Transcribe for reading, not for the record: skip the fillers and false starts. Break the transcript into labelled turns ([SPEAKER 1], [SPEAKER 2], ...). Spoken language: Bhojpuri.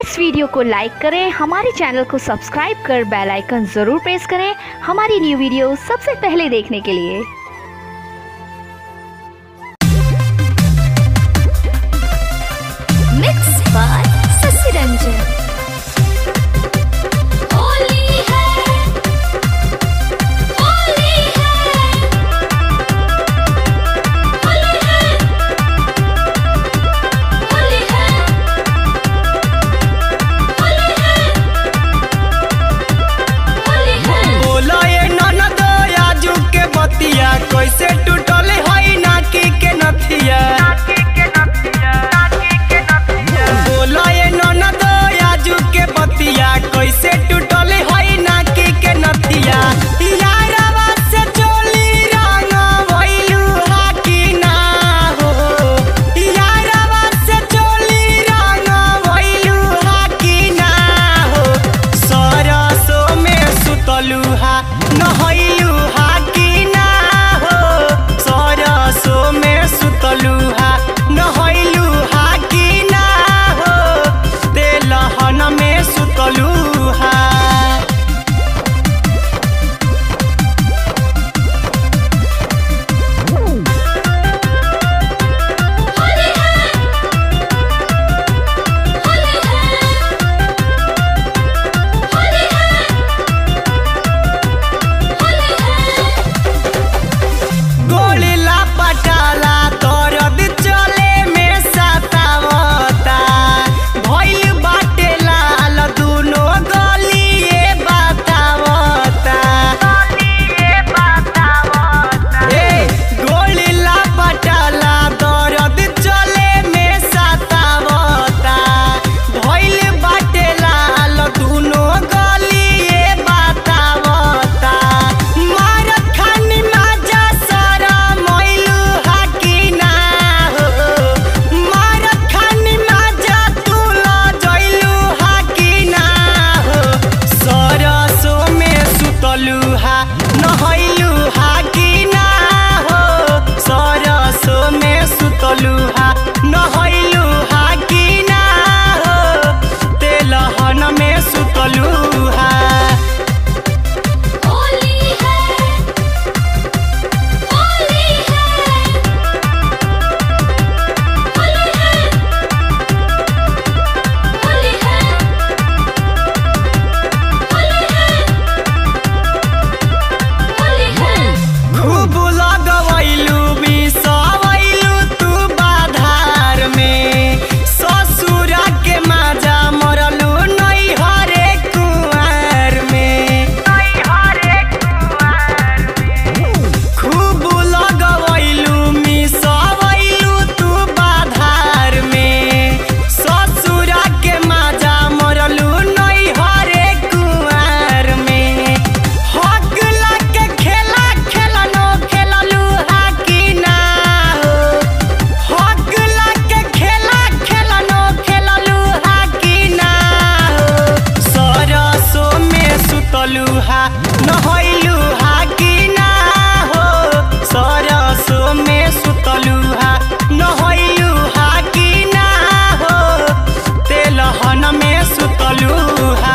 [SPEAKER 1] इस वीडियो को लाइक करें, हमारे चैनल को सब्सक्राइब कर बेल आइकन जरूर प्रेस करें हमारी न्यू वीडियो सबसे पहले देखने के लिए।
[SPEAKER 2] Mix by Shashi Ranjan.
[SPEAKER 3] कैसे टूटल है नाकी के नथिया, बोला ये ननद आजू के बतिया कैसे टूटल है नाकी के नथिया। यारवा से चोली रंग भइलू हा कि ना हो, यारवा से चोली रंग भइलू हा कि ना हो। सरसों में सुतलू हा नहइलू हा कि ना हो, सरसों में सुतलू हा नहइलू हा कि ना हो, तेलहन में सुतलू हा। गोलिला पटाला दर्द चले में सतावता, भइल बाटे लाल दुनो गलिए बतावता। गोलिला पटाला दर्द चले में सतावता, भइल बाटे लाल दुनो गलिए बतावता। मारत खानी माजा सारा मोइलू हा कि ना हो, मारत खानी माजा तुला जइलू हा कि ना हो। सरसों में सुतलू हा नहइलू हा कि ना हो, सरसों में सुतलू हा नहइलू हा कि ना हो, तेलहन में सुतलू हा। खूब लगवैलू बिसवैलू तू बाधार में, ससुरा के माजा मरलू नैहरे कुंवार में। खूब लगवैलू मिसवैलू तू बाधार में, ससुरा के माजा मरलू नैहरे कुंवार में। हक लाके खेला खेलनो खेललू हा कि ना हो, हक लाके खेला खेलनो खेललू हा कि ना हो। सरसों में सुतलू हा नहइलू हा कि ना हो, सरसों में सुतलू हा नहइलू हा कि ना हो, तेलहन में सुतलू हा।